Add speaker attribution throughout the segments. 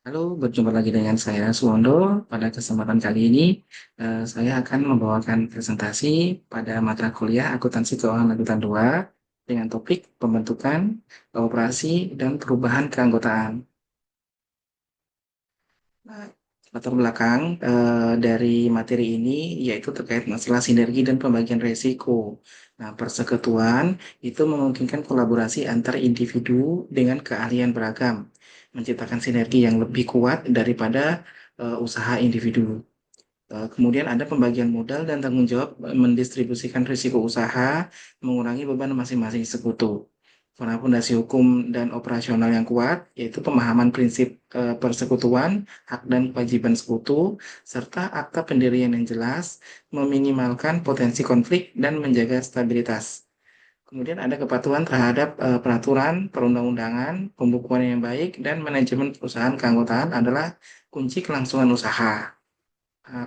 Speaker 1: Halo, berjumpa lagi dengan saya Suwondo. Pada kesempatan kali ini, saya akan membawakan presentasi pada mata kuliah Akuntansi Keuangan Angkatan 2 dengan topik pembentukan, operasi, dan perubahan keanggotaan. Nah, latar belakang dari materi ini yaitu terkait masalah sinergi dan pembagian risiko. Nah, persekutuan itu memungkinkan kolaborasi antar individu dengan keahlian beragam, menciptakan sinergi yang lebih kuat daripada usaha individu. Kemudian ada pembagian modal dan tanggung jawab mendistribusikan risiko usaha, mengurangi beban masing-masing sekutu. Fondasi hukum dan operasional yang kuat, yaitu pemahaman prinsip persekutuan, hak dan kewajiban sekutu, serta akta pendirian yang jelas, meminimalkan potensi konflik dan menjaga stabilitas. Kemudian ada kepatuhan terhadap peraturan perundang-undangan, pembukuan yang baik, dan manajemen perusahaan keanggotaan adalah kunci kelangsungan usaha.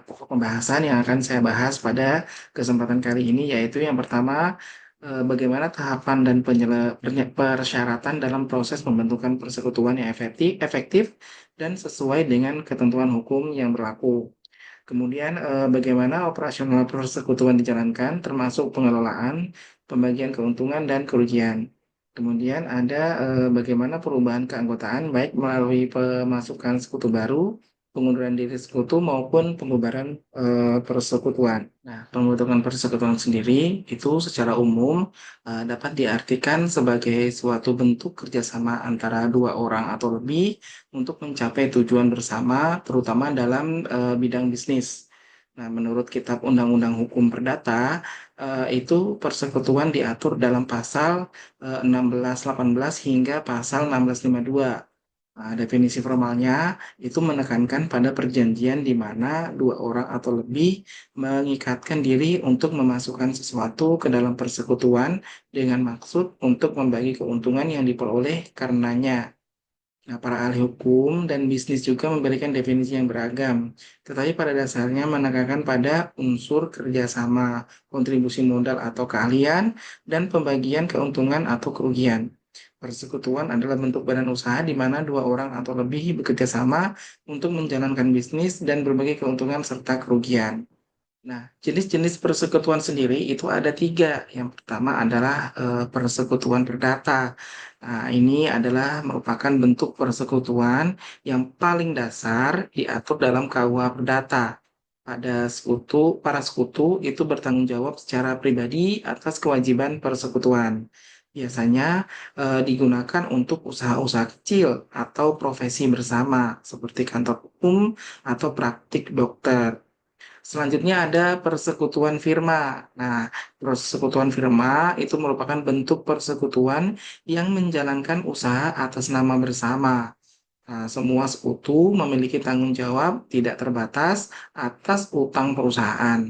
Speaker 1: Pokok pembahasan yang akan saya bahas pada kesempatan kali ini yaitu yang pertama, bagaimana tahapan dan persyaratan dalam proses pembentukan persekutuan yang efektif dan sesuai dengan ketentuan hukum yang berlaku. Kemudian, bagaimana operasional persekutuan dijalankan, termasuk pengelolaan, pembagian keuntungan dan kerugian. Kemudian ada bagaimana perubahan keanggotaan baik melalui pemasukan sekutu baru, pengunduran diri sekutu maupun pembubaran persekutuan. Nah, pembentukan persekutuan sendiri itu secara umum dapat diartikan sebagai suatu bentuk kerjasama antara dua orang atau lebih untuk mencapai tujuan bersama, terutama dalam bidang bisnis. Nah, menurut Kitab Undang-Undang Hukum Perdata, itu persekutuan diatur dalam pasal 1618 hingga pasal 1652. Nah, definisi formalnya itu menekankan pada perjanjian di mana dua orang atau lebih mengikatkan diri untuk memasukkan sesuatu ke dalam persekutuan dengan maksud untuk membagi keuntungan yang diperoleh karenanya. Nah, para ahli hukum dan bisnis juga memberikan definisi yang beragam, tetapi pada dasarnya menekankan pada unsur kerjasama, kontribusi modal atau keahlian, dan pembagian keuntungan atau kerugian. Persekutuan adalah bentuk badan usaha di mana dua orang atau lebih bekerja sama untuk menjalankan bisnis dan berbagi keuntungan serta kerugian. Nah, jenis-jenis persekutuan sendiri itu ada tiga. Yang pertama adalah persekutuan perdata. Nah, ini adalah merupakan bentuk persekutuan yang paling dasar diatur dalam KUH Perdata. Para sekutu itu bertanggung jawab secara pribadi atas kewajiban persekutuan. Biasanya digunakan untuk usaha-usaha kecil atau profesi bersama, seperti kantor hukum atau praktik dokter. Selanjutnya ada persekutuan firma. Nah, persekutuan firma itu merupakan bentuk persekutuan yang menjalankan usaha atas nama bersama. Nah, semua sekutu memiliki tanggung jawab tidak terbatas atas utang perusahaan.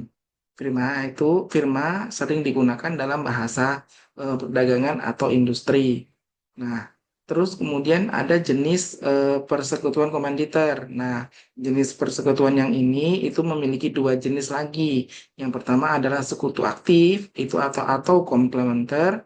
Speaker 1: Firma sering digunakan dalam bahasa perdagangan atau industri. Nah, terus kemudian ada jenis persekutuan komanditer. Nah, jenis persekutuan yang ini itu memiliki dua jenis lagi. Yang pertama adalah sekutu aktif, itu atau komplementer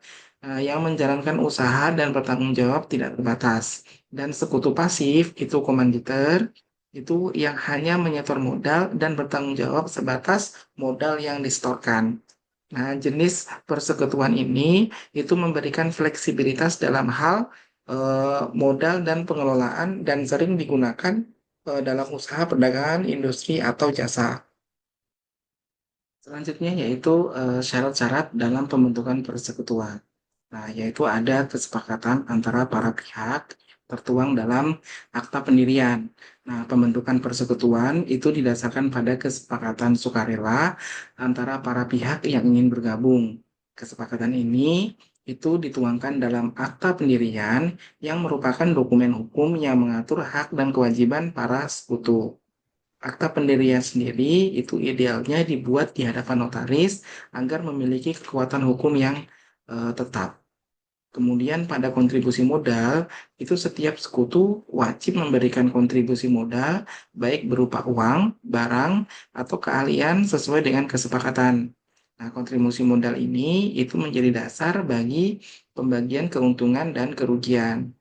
Speaker 1: yang menjalankan usaha dan bertanggung jawab tidak terbatas. Dan sekutu pasif, itu komanditer, itu yang hanya menyetor modal dan bertanggung jawab sebatas modal yang disetorkan. Nah, jenis persekutuan ini itu memberikan fleksibilitas dalam hal modal dan pengelolaan dan sering digunakan dalam usaha perdagangan, industri, atau jasa. Selanjutnya yaitu syarat-syarat dalam pembentukan persekutuan. Nah, yaitu ada kesepakatan antara para pihak tertuang dalam akta pendirian. Nah, pembentukan persekutuan itu didasarkan pada kesepakatan sukarela antara para pihak yang ingin bergabung. Kesepakatan ini itu dituangkan dalam akta pendirian yang merupakan dokumen hukum yang mengatur hak dan kewajiban para sekutu. Akta pendirian sendiri itu idealnya dibuat di hadapan notaris agar memiliki kekuatan hukum yang tetap. Kemudian pada kontribusi modal, itu setiap sekutu wajib memberikan kontribusi modal, baik berupa uang, barang, atau keahlian sesuai dengan kesepakatan. Nah, kontribusi modal ini itu menjadi dasar bagi pembagian keuntungan dan kerugian.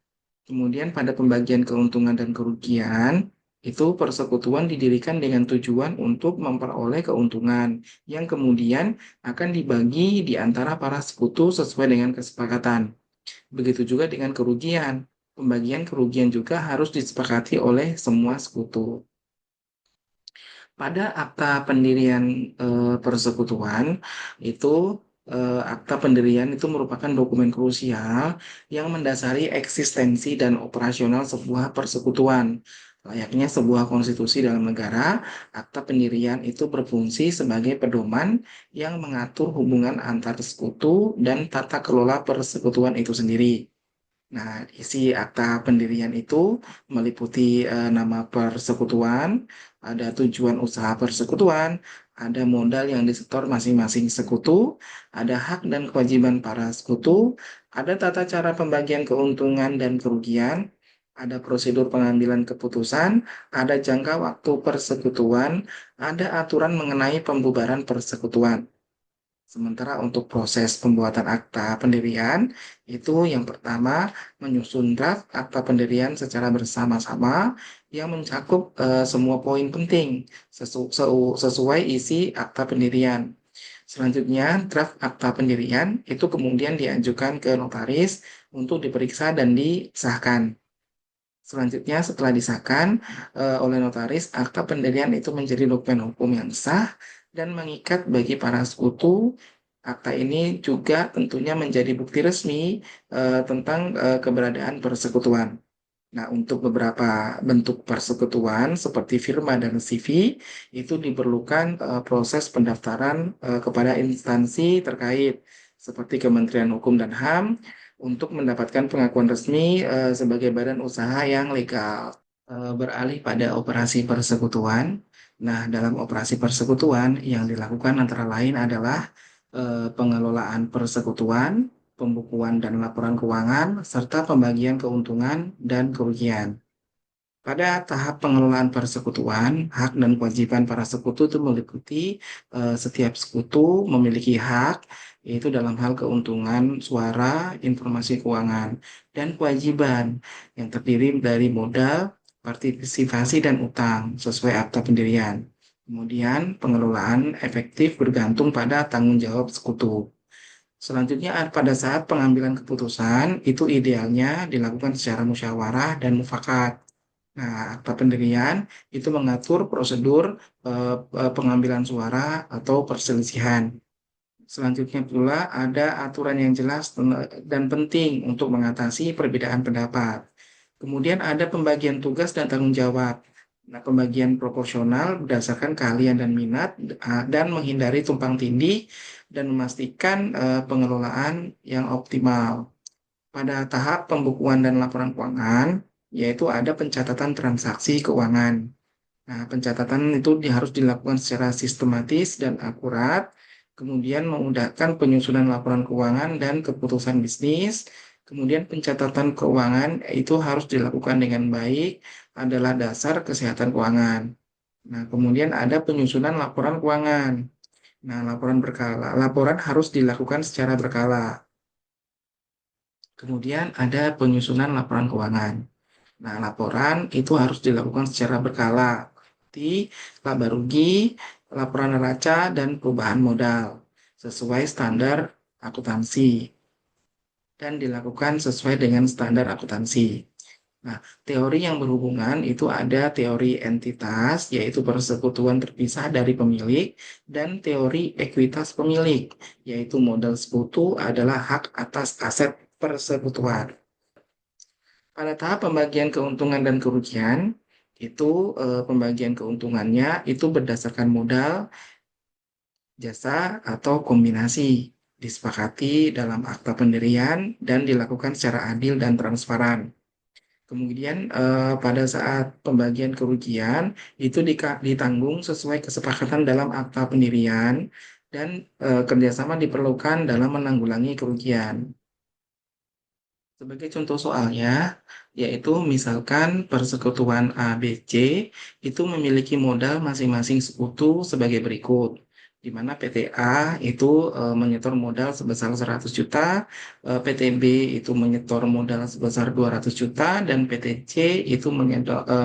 Speaker 1: Kemudian pada pembagian keuntungan dan kerugian, itu persekutuan didirikan dengan tujuan untuk memperoleh keuntungan yang kemudian akan dibagi di antara para sekutu sesuai dengan kesepakatan. Begitu juga dengan kerugian. Pembagian kerugian juga harus disepakati oleh semua sekutu. Pada akta pendirian persekutuan itu akta pendirian itu merupakan dokumen krusial yang mendasari eksistensi dan operasional sebuah persekutuan. Layaknya sebuah konstitusi dalam negara, akta pendirian itu berfungsi sebagai pedoman yang mengatur hubungan antar sekutu dan tata kelola persekutuan itu sendiri. Nah, isi akta pendirian itu meliputi nama persekutuan, ada tujuan usaha persekutuan, ada modal yang disetor masing-masing sekutu, ada hak dan kewajiban para sekutu, ada tata cara pembagian keuntungan dan kerugian, ada prosedur pengambilan keputusan, ada jangka waktu persekutuan, ada aturan mengenai pembubaran persekutuan. Sementara untuk proses pembuatan akta pendirian, itu yang pertama menyusun draft akta pendirian secara bersama-sama yang mencakup semua poin penting sesuai isi akta pendirian. Selanjutnya, draft akta pendirian itu kemudian diajukan ke notaris untuk diperiksa dan disahkan. Selanjutnya, setelah disahkan oleh notaris, akta pendirian itu menjadi dokumen hukum yang sah dan mengikat bagi para sekutu. Akta ini juga tentunya menjadi bukti resmi tentang keberadaan persekutuan. Nah, untuk beberapa bentuk persekutuan seperti firma dan CV itu diperlukan proses pendaftaran kepada instansi terkait seperti Kementerian Hukum dan HAM untuk mendapatkan pengakuan resmi sebagai badan usaha yang legal. Beralih pada operasi persekutuan. Nah, dalam operasi persekutuan yang dilakukan antara lain adalah pengelolaan persekutuan, pembukuan dan laporan keuangan, serta pembagian keuntungan dan kerugian. Pada tahap pengelolaan persekutuan, hak dan kewajiban para sekutu itu meliputi setiap sekutu memiliki hak, yaitu dalam hal keuntungan, suara, informasi keuangan, dan kewajiban yang terdiri dari modal, partisipasi, dan utang sesuai akta pendirian. Kemudian pengelolaan efektif bergantung pada tanggung jawab sekutu. Selanjutnya, pada saat pengambilan keputusan, itu idealnya dilakukan secara musyawarah dan mufakat. Nah, akta pendirian itu mengatur prosedur pengambilan suara atau perselisihan. Selanjutnya pula ada aturan yang jelas dan penting untuk mengatasi perbedaan pendapat. Kemudian ada pembagian tugas dan tanggung jawab. Nah, pembagian proporsional berdasarkan keahlian dan minat dan menghindari tumpang tindih dan memastikan pengelolaan yang optimal. Pada tahap pembukuan dan laporan keuangan, yaitu ada pencatatan transaksi keuangan. Nah, pencatatan itu harus dilakukan secara sistematis dan akurat, kemudian memudahkan penyusunan laporan keuangan dan keputusan bisnis. Kemudian pencatatan keuangan itu harus dilakukan dengan baik, adalah dasar kesehatan keuangan. Nah, kemudian ada penyusunan laporan keuangan. Nah, laporan harus dilakukan secara berkala. Kemudian ada penyusunan laporan keuangan. Nah, laporan itu harus dilakukan secara berkala, seperti laba rugi, laporan neraca, dan perubahan modal, sesuai standar akuntansi, dan dilakukan sesuai dengan standar akuntansi. Nah, teori yang berhubungan itu ada teori entitas, yaitu persekutuan terpisah dari pemilik, dan teori ekuitas pemilik, yaitu modal sekutu adalah hak atas aset persekutuan. Pada tahap pembagian keuntungan dan kerugian, itu pembagian keuntungannya itu berdasarkan modal, jasa, atau kombinasi. Disepakati dalam akta pendirian dan dilakukan secara adil dan transparan. Kemudian pada saat pembagian kerugian itu ditanggung sesuai kesepakatan dalam akta pendirian dan kerjasama diperlukan dalam menanggulangi kerugian. Sebagai contoh soalnya, yaitu misalkan persekutuan ABC itu memiliki modal masing-masing sekutu sebagai berikut. di mana PTA itu menyetor modal sebesar 100 juta, PTB itu menyetor modal sebesar 200 juta, dan PTC itu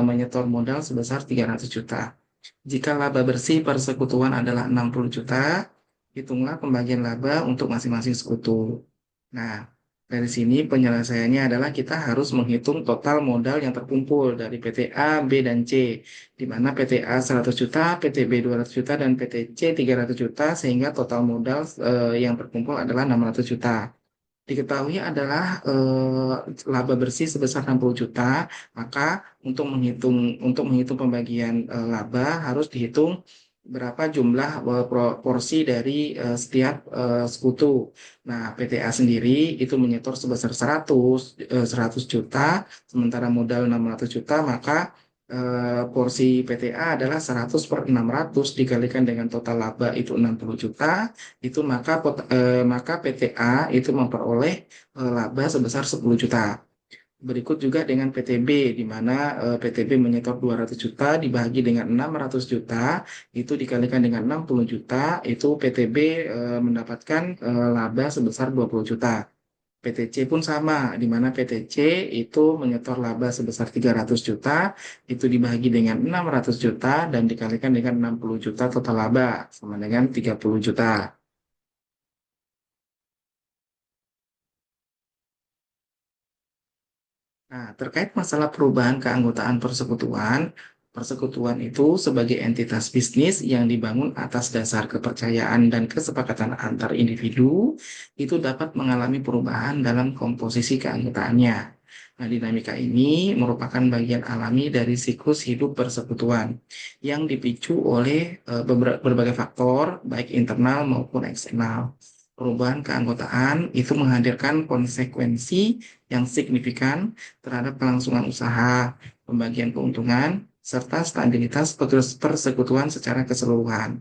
Speaker 1: menyetor modal sebesar 300 juta. Jika laba bersih persekutuan adalah 60 juta, hitunglah pembagian laba untuk masing-masing sekutu. Nah, dari sini penyelesaiannya adalah kita harus menghitung total modal yang terkumpul dari PT A, B, dan C, di mana PT A 100 juta, PT B 200 juta, dan PT C 300 juta, sehingga total modal yang terkumpul adalah 600 juta. Diketahui adalah laba bersih sebesar 60 juta, maka untuk menghitung pembagian laba harus dihitung berapa jumlah porsi dari setiap sekutu. Nah, PTA sendiri itu menyetor sebesar 100 juta, sementara modal 600 juta, maka porsi PTA adalah 100 per 600 dikalikan dengan total laba itu 60 juta, itu maka PTA itu memperoleh laba sebesar 10 juta. Berikut juga dengan PTB, di mana PTB menyetor 200 juta dibagi dengan 600 juta, itu dikalikan dengan 60 juta, itu PTB mendapatkan laba sebesar 20 juta. PTC pun sama, di mana PTC itu menyetor laba sebesar 300 juta, itu dibagi dengan 600 juta, dan dikalikan dengan 60 juta, total laba sama dengan 30 juta. Nah, terkait masalah perubahan keanggotaan persekutuan, persekutuan itu sebagai entitas bisnis yang dibangun atas dasar kepercayaan dan kesepakatan antar individu, itu dapat mengalami perubahan dalam komposisi keanggotaannya. Nah, dinamika ini merupakan bagian alami dari siklus hidup persekutuan yang dipicu oleh berbagai faktor, baik internal maupun eksternal. Perubahan keanggotaan itu menghadirkan konsekuensi yang signifikan terhadap kelangsungan usaha, pembagian keuntungan, serta stabilitas persekutuan secara keseluruhan.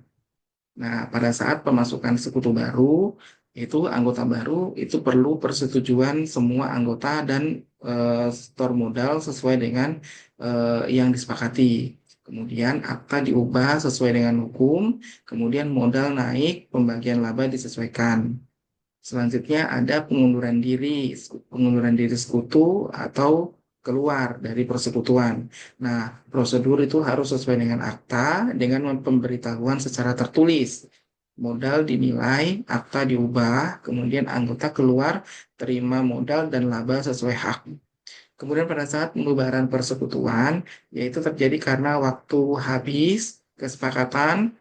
Speaker 1: Nah, pada saat pemasukan sekutu baru, itu anggota baru itu perlu persetujuan semua anggota dan setor modal sesuai dengan yang disepakati. Kemudian akta diubah sesuai dengan hukum, kemudian modal naik, pembagian laba disesuaikan. Selanjutnya ada pengunduran diri sekutu atau keluar dari persekutuan. Nah, prosedur itu harus sesuai dengan akta dengan pemberitahuan secara tertulis. Modal dinilai, akta diubah, kemudian anggota keluar, terima modal dan laba sesuai hak. Kemudian pada saat pembubaran persekutuan, yaitu terjadi karena waktu habis, kesepakatan,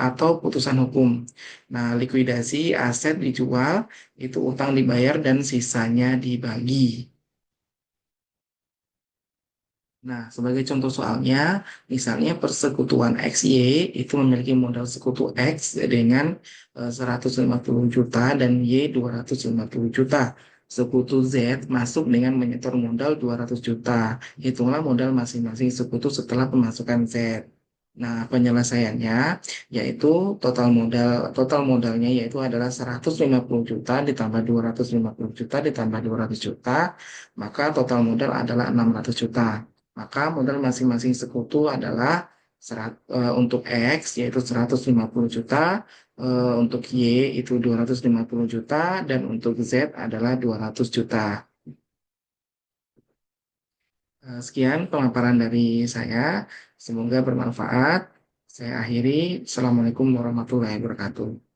Speaker 1: atau putusan hukum. Nah, likuidasi aset dijual, itu utang dibayar dan sisanya dibagi. Nah, sebagai contoh soalnya, misalnya persekutuan XY itu memiliki modal sekutu X dengan 150 juta dan Y 250 juta. Sekutu Z masuk dengan menyetor modal 200 juta. Hitunglah modal masing-masing sekutu setelah pemasukan Z. Nah, penyelesaiannya yaitu total modalnya yaitu adalah 150 juta ditambah 250 juta ditambah 200 juta, maka total modal adalah 600 juta. Maka modal masing-masing sekutu adalah untuk X yaitu 150 juta, untuk Y itu 250 juta, dan untuk Z adalah 200 juta. Sekian pemaparan dari saya, semoga bermanfaat. Saya akhiri. Assalamualaikum warahmatullahi wabarakatuh.